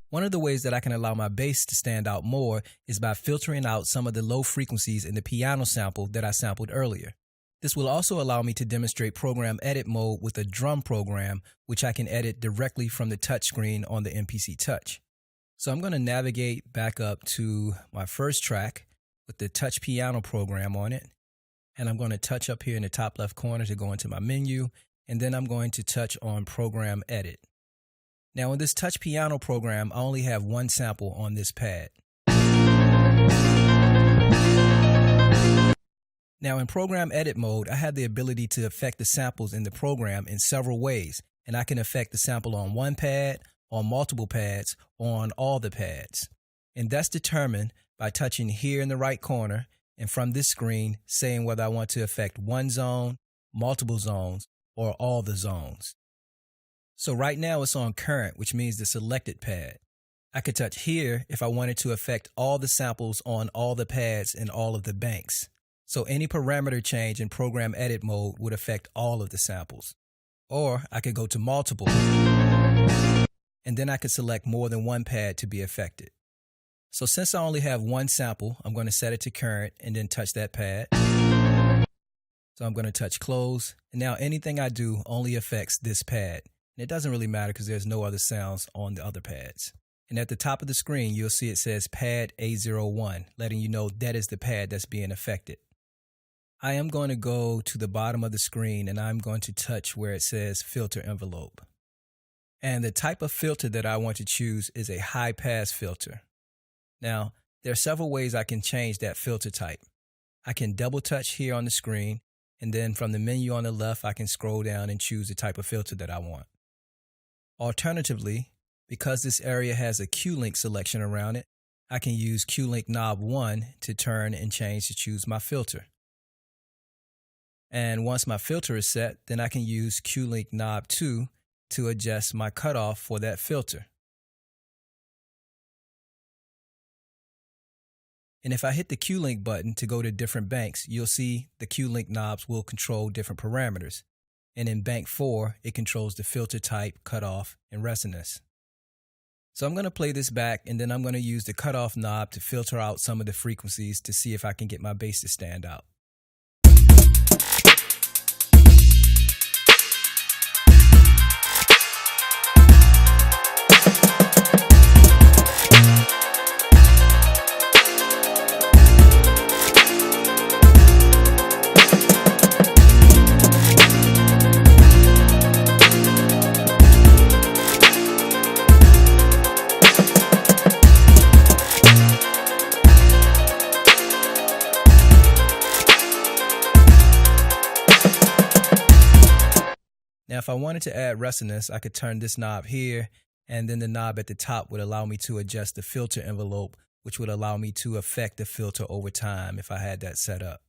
One of the ways that I can allow my bass to stand out more is by filtering out some of the low frequencies in the piano sample that I sampled earlier. This will also allow me to demonstrate program edit mode with a drum program, which I can edit directly from the touchscreen on the MPC Touch. So I'm going to navigate back up to my first track with the Touch Piano program on it. And I'm going to touch up here in the top left corner to go into my menu. And then I'm going to touch on Program Edit. Now in this Touch Piano program, I only have one sample on this pad. Now in Program Edit mode, I have the ability to affect the samples in the program in several ways. And I can affect the sample on one pad, on multiple pads, or on all the pads. And that's determined by touching here in the right corner and from this screen saying whether I want to affect one zone, multiple zones, or all the zones. So right now it's on current, which means the selected pad. I could touch here if I wanted to affect all the samples on all the pads in all of the banks. So any parameter change in Program Edit mode would affect all of the samples. Or I could go to multiple, and then I could select more than one pad to be affected. So since I only have one sample, I'm going to set it to current and then touch that pad. So I'm going to touch close, and now anything I do only affects this pad. And it doesn't really matter because there's no other sounds on the other pads. And at the top of the screen, you'll see it says pad A01, letting you know that is the pad that's being affected. I am going to go to the bottom of the screen and I'm going to touch where it says filter envelope. And the type of filter that I want to choose is a high pass filter. Now, there are several ways I can change that filter type. I can double touch here on the screen, and then from the menu on the left, I can scroll down and choose the type of filter that I want. Alternatively, because this area has a Q-Link selection around it, I can use Q-Link knob 1 to turn and change to choose my filter. And once my filter is set, then I can use Q-Link knob 2 to adjust my cutoff for that filter. And if I hit the Q-Link button to go to different banks, you'll see the Q-Link knobs will control different parameters. And in bank 4, it controls the filter type, cutoff, and resonance. So I'm going to play this back, and then I'm going to use the cutoff knob to filter out some of the frequencies to see if I can get my bass to stand out. Now, if I wanted to add resonance, I could turn this knob here, and then the knob at the top would allow me to adjust the filter envelope, which would allow me to affect the filter over time if I had that set up.